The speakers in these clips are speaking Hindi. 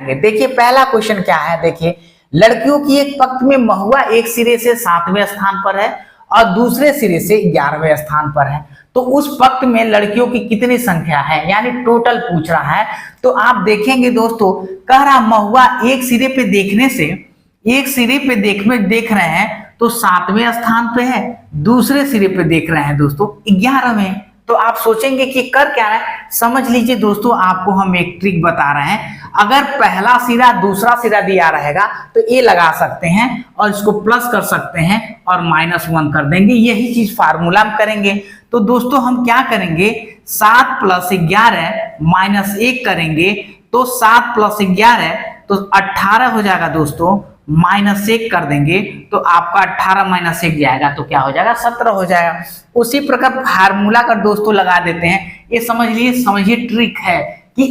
आएंगे। देखिए पहला क्वेश्चन क्या है, देखिए लड़कियों की एक पंक्ति में महुआ एक सिरे से 7वें स्थान पर है और दूसरे सिरे से 11वें स्थान पर है, तो उस पंक्ति में लड़कियों की कितनी संख्या है, यानी टोटल पूछ रहा है। तो आप देखेंगे दोस्तों, कह रहा महुआ एक सिरे पे देखने से, एक सिरे पे देख रहे हैं तो 7वें स्थान पे है, दूसरे सिरे पे देख रहे हैं दोस्तों 11वें। तो आप सोचेंगे कि कर क्या रहा है, समझ लीजिए दोस्तों, आपको हम एक ट्रिक बता रहे हैं। अगर पहला सिरा दूसरा सिरा दिया रहेगा तो ये लगा सकते हैं और इसको प्लस कर सकते हैं और -1 कर देंगे, यही चीज फार्मूला में करेंगे। तो दोस्तों हम क्या करेंगे, 7 + 11 -1 करेंगे तो 7 + 11 तो 18 हो जाएगा दोस्तों, -1 कर देंगे तो आपका 18 - 1 जाएगा तो क्या हो जाएगा, 17 हो जाएगा। उसी प्रकार फार्मूला का दोस्तों लगा देते हैं। ये समझिए ट्रिक है कि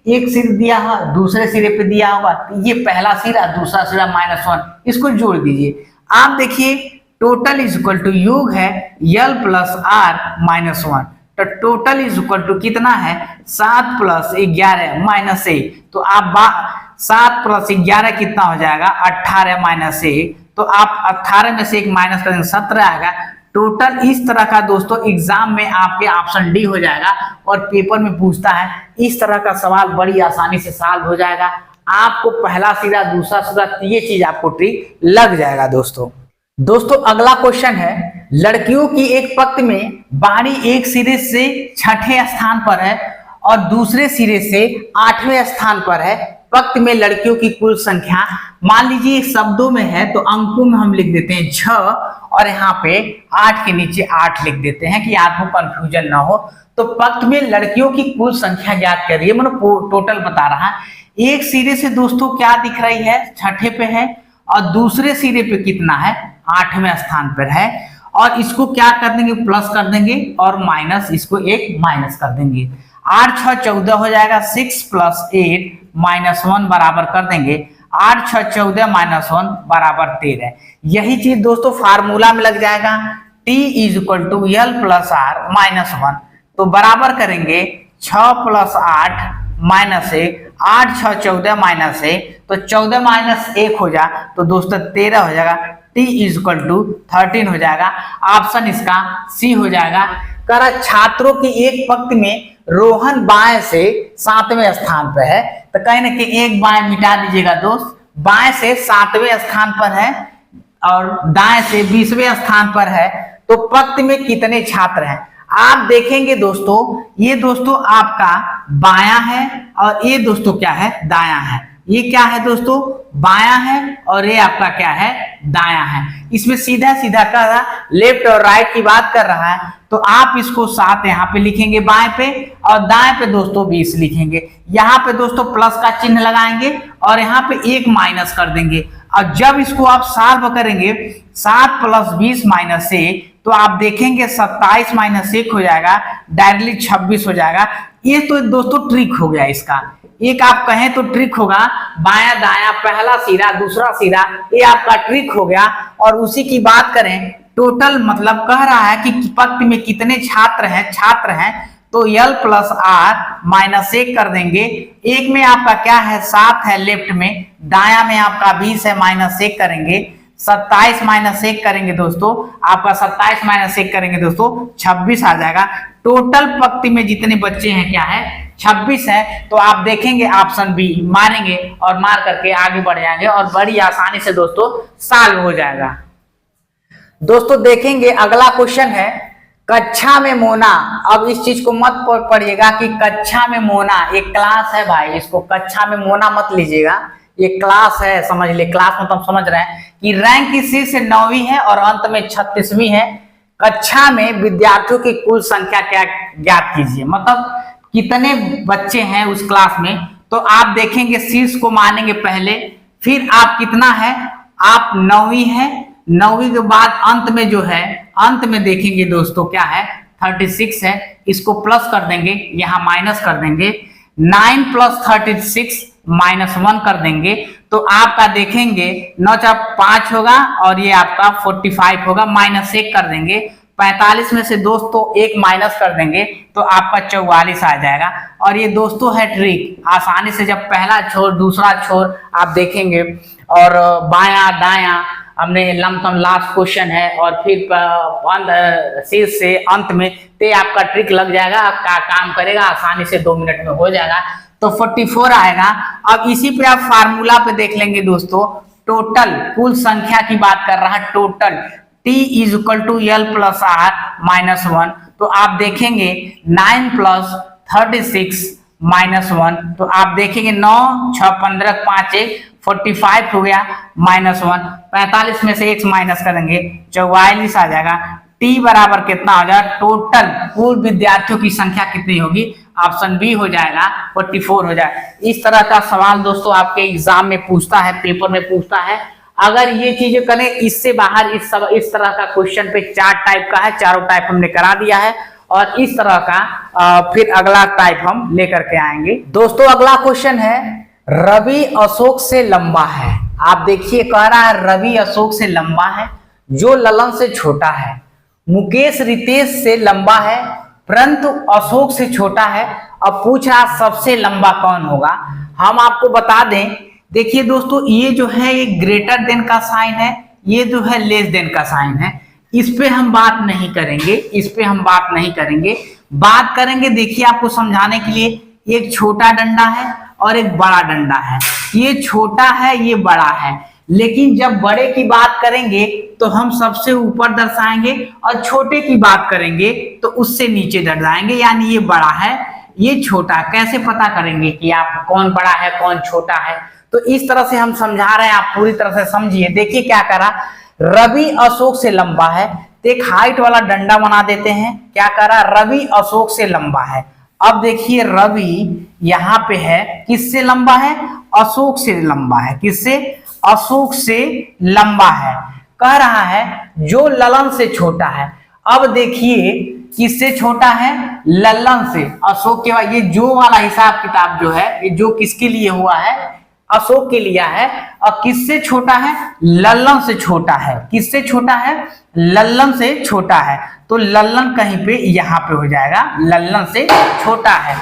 एक सिर दिया है, दूसरे सिरे पे दिया होगा, ये पहला सिरा दूसरा सिरा -1, इसको जोड़ दीजिए। आप देखिए टोटल इज इक्वल टू योग है L + R -1, तो टोटल इज इक्वल टू कितना है, 7 + 11 -1, तो आप 7 + 11 कितना हो जाएगा, 18 - 1, तो आप 18 में से 1 माइनस करेंगे 17 आएगा। टोटल इस तरह का दोस्तों एग्जाम में आपके ऑप्शन डी हो जाएगा और पेपर में पूछता है इस तरह का सवाल बड़ी आसानी से सॉल्व हो जाएगा। आपको पहला सिरा दूसरा सिरा ये चीज आपको ट्रिक लग जाएगा दोस्तों अगला क्वेश्चन है, लड़कियों की एक पंक्ति में बाणी एक सिरे से 6ठे स्थान पर है और दूसरे सिरे से 8वें स्थान पर है। पंक्ति में लड़कियों की कुल संख्या, मान लीजिए शब्दों में है तो अंकों में हम लिख देते हैं 6 और यहाँ पे 8 के नीचे 8 लिख देते हैं कि आपको कंफ्यूजन ना हो। तो पंक्ति में लड़कियों की कुल संख्या ज्ञात करिए, मतलब टोटल बता रहा है। एक सिरे से दोस्तों क्या दिख रही है, 6ठे पे है और दूसरे सिरे पे कितना है, 8वें स्थान पर है, और इसको क्या कर देंगे, प्लस कर देंगे और माइनस, इसको एक माइनस कर देंगे। 8 × 6 = 14 हो जाएगा, 6 + 8 -1 बराबर कर देंगे, 8 × 6 = 14 -1 बराबर 13। यही चीज दोस्तों फार्मूला में लग जाएगा, T = L + R -1, तो बराबर करेंगे 6 + 8 -1, 8 × 6 = 14 -1, तो 14 - 1 हो जा तो दोस्तों 13 हो जाएगा। T = 13 हो जाएगा, ऑप्शन इसका सी हो जाएगा। करा छात्रों की एक पंक्ति में रोहन बाएं से 7वें स्थान पर है, तो कहीं ना कहीं एक बाएं मिटा दीजिएगा दोस्त, बाएं से 7वें स्थान पर है और दाएं से 20वें स्थान पर है, तो पंक्ति में कितने छात्र हैं। आप देखेंगे दोस्तों, ये दोस्तों आपका बायां है और ये दोस्तों क्या है, दायां है। ये क्या है दोस्तों, बायां है और ये आपका क्या है, दायां है। इसमें सीधा सीधा कर रहा, लेफ्ट और राइट की बात कर रहा है, तो आप इसको 7 यहाँ पे लिखेंगे बाएं पे और दाएं पे दोस्तों 20 लिखेंगे। यहाँ पे दोस्तों प्लस का चिन्ह लगाएंगे और यहाँ पे 1 माइनस कर देंगे। और जब इसको आप सॉल्व करेंगे 7 + 20 - 1, तो आप देखेंगे 27 - 1 हो जाएगा, डायरेक्टली 26 हो जाएगा। ये तो दोस्तों ट्रिक हो गया इसका, एक आप कहें तो ट्रिक होगा, बाया दाया पहला सिरा दूसरा सिरा, ये आपका ट्रिक हो गया। और उसी की बात करें टोटल, मतलब कह रहा है कि पंक्ति में कितने छात्र हैं, तो L + R -1 कर देंगे। एक में आपका क्या है, 7 है लेफ्ट में, दाया में आपका 20 है, -1 करेंगे, 27 - 1 करेंगे दोस्तों, आपका 27 - 1 करेंगे दोस्तों 26 आ जाएगा। टोटल पंक्ति में जितने बच्चे हैं क्या है, 26 है। तो आप देखेंगे ऑप्शन बी मारेंगे और मार करके आगे बढ़ जाएंगे और बड़ी आसानी से दोस्तों सॉल्व हो जाएगा। दोस्तों देखेंगे अगला क्वेश्चन है, कक्षा में मोना। अब इस चीज को मत पढ़िएगा कि कक्षा में मोना, एक क्लास है भाई, इसको कक्षा में मोना मत लीजिएगा, ये क्लास है, समझ ले। क्लास मतलब समझ रहे हैं कि रैंक किसी से 9वीं है और अंत में 36वीं है। कक्षा में विद्यार्थियों की कुल संख्या क्या ज्ञात कीजिए, मतलब कितने बच्चे हैं उस क्लास में। तो आप देखेंगे शीर्ष को मानेंगे पहले, फिर आप कितना है, आप 9वीं है, 9वीं के बाद अंत में जो है, अंत में देखेंगे दोस्तों क्या है, 36 है, इसको प्लस कर देंगे, यहाँ माइनस कर देंगे, 9 + 36 -1 कर देंगे, तो आपका देखेंगे 9 × 5 होगा और ये आपका 45 होगा, -1 कर देंगे, 45 में से दोस्तों एक माइनस कर देंगे तो आपका 44 आ जाएगा। और ये दोस्तों है ट्रिक, आसानी से जब पहला छोर दूसरा छोर आप देखेंगे और बायां दायां हमने लमसम लास्ट क्वेश्चन है और फिर शेष से अंत में ते आपका ट्रिक लग जाएगा, आपका काम करेगा आसानी से 2 मिनट में हो जाएगा। तो 44 आएगा। अब इसी पे आप फार्मूला पे देख लेंगे दोस्तों, टोटल कुल संख्या की बात कर रहा है, total T is equal to L plus R minus 1। तो आप देखेंगे 9 प्लस 36 माइनस 1, तो आप देखेंगे 9 6 15 5 1 45 हो गया माइनस 1। 45 में से 1 माइनस करेंगे 44 आ जाएगा। T बराबर कितना हो जाएगा, टोटल कुल विद्यार्थियों की संख्या कितनी होगी, ऑप्शन बी हो जाएगा 44 हो जाएगा। इस तरह का सवाल दोस्तों आपके एग्जाम में पूछता है, पेपर में पूछता है। अगर ये चीजें करें इससे बाहर इस तरह का क्वेश्चन पे 4 टाइप का है, चारों टाइप हमने करा दिया है और इस तरह का फिर अगला टाइप हम लेकर के आएंगे। दोस्तों अगला क्वेश्चन है, रवि अशोक से लंबा है। आप देखिए कह रहा है रवि अशोक से लंबा है जो ललन से छोटा है, मुकेश रितेश से लंबा है परंतु अशोक से छोटा है। अब पूछ रहा सबसे लंबा कौन होगा। हम आपको बता दें, देखिए दोस्तों ये जो है ये ग्रेटर देन का साइन है, ये जो है लेस देन का साइन है। इस पे हम बात नहीं करेंगे, इस पे हम बात नहीं करेंगे। बात करेंगे देखिए आपको समझाने के लिए, एक छोटा डंडा है और एक बड़ा डंडा है। ये छोटा है ये बड़ा है, लेकिन जब बड़े की बात करेंगे तो हम सबसे ऊपर दर्शाएंगे और छोटे की बात करेंगे तो उससे नीचे दर्शाएंगे, यानी ये बड़ा है ये छोटा। कैसे पता करेंगे कि आप कौन बड़ा है कौन छोटा है, तो इस तरह से हम समझा रहे हैं, आप पूरी तरह से समझिए। देखिए क्या करा, रवि अशोक से लंबा है तो एक हाइट वाला डंडा बना देते हैं। क्या करा, रवि अशोक से लंबा है। अब देखिए रवि यहाँ पे है, किससे लंबा है, अशोक से लंबा है। किससे, अशोक से लंबा है। कह रहा है जो ललन से छोटा है। अब देखिए किससे छोटा है, ललन से। अशोक के बाद ये जो वाला हिसाब किताब जो है ये जो किसके लिए हुआ है, अशोक के लिए है। और किससे छोटा है, लल्लन से छोटा है। किससे छोटा है, लल्लन से छोटा है। तो लल्लन कहीं पे यहाँ पे हो जाएगा, लल्लन से छोटा है।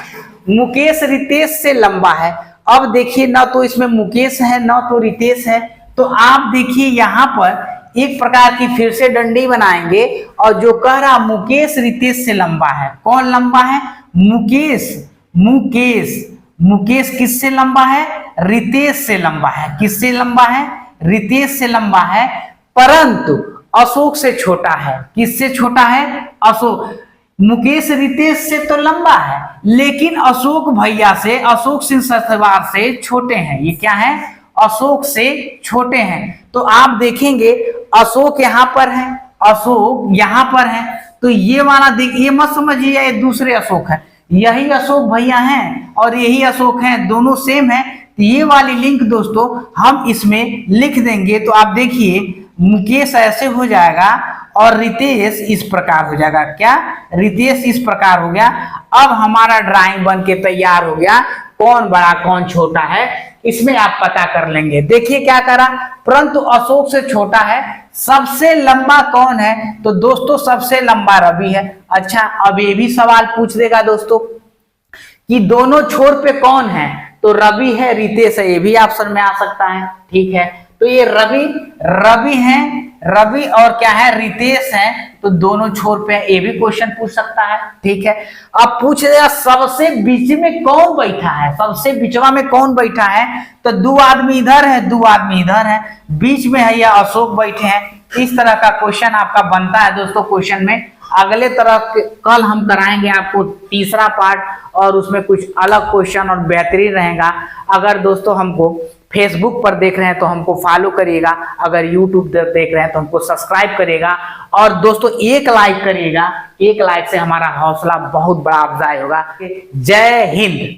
मुकेश रितेश से लंबा है। अब देखिए ना तो इसमें मुकेश है ना तो रितेश है, तो आप देखिए यहाँ पर एक प्रकार की फिर से डंडी बनाएंगे और जो कह रहा मुकेश रितेश से लंबा है। कौन लंबा है, मुकेश। मुकेश मुकेश किससे लंबा है, रितेश से लंबा है। किससे लंबा है, रितेश से लंबा है, परंतु अशोक से छोटा है। किससे छोटा है, अशोक। मुकेश रितेश से तो लंबा है लेकिन अशोक भैया से, अशोक सिंह सतवार से छोटे हैं। ये क्या है, अशोक से छोटे हैं। तो आप देखेंगे अशोक यहाँ पर है, अशोक यहाँ पर है, तो ये वाला ये मत समझिए ये दूसरे अशोक है, यही अशोक भैया हैं और यही अशोक हैं, दोनों सेम है। तो ये वाली लिंक दोस्तों हम इसमें लिख देंगे। तो आप देखिए मुकेश ऐसे हो जाएगा और रितेश इस प्रकार हो जाएगा। क्या, रितेश इस प्रकार हो गया। अब हमारा ड्राइंग बन के तैयार हो गया, कौन बड़ा कौन छोटा है इसमें आप पता कर लेंगे। देखिए क्या करा, परंतु अशोक से छोटा है। सबसे लंबा कौन है, तो दोस्तों सबसे लंबा रवि है। अच्छा अब ये भी सवाल पूछ देगा दोस्तों कि दोनों छोर पे कौन है, तो रवि है रितेश है, ये भी ऑप्शन में आ सकता है। ठीक है, तो ये रवि हैं, रवि और क्या है, रितेश हैं, तो दोनों छोर पे ये भी क्वेश्चन पूछ सकता है। ठीक है, अब पूछ रहा सबसे बीच में कौन बैठा है, सबसे बिचवा में कौन बैठा है, तो 2 आदमी इधर है 2 आदमी इधर है, बीच में है या अशोक बैठे हैं। इस तरह का क्वेश्चन आपका बनता है दोस्तों। क्वेश्चन में अगले तरह कल हम कराएंगे आपको तीसरा पार्ट और उसमें कुछ अलग क्वेश्चन और बेहतरीन रहेगा। अगर दोस्तों हमको फेसबुक पर देख रहे हैं तो हमको फॉलो करिएगा, अगर यूट्यूब देख रहे हैं तो हमको सब्सक्राइब करिएगा और दोस्तों एक लाइक करिएगा। एक लाइक से हमारा हौसला बहुत बड़ा अफजाई होगा। जय हिंद।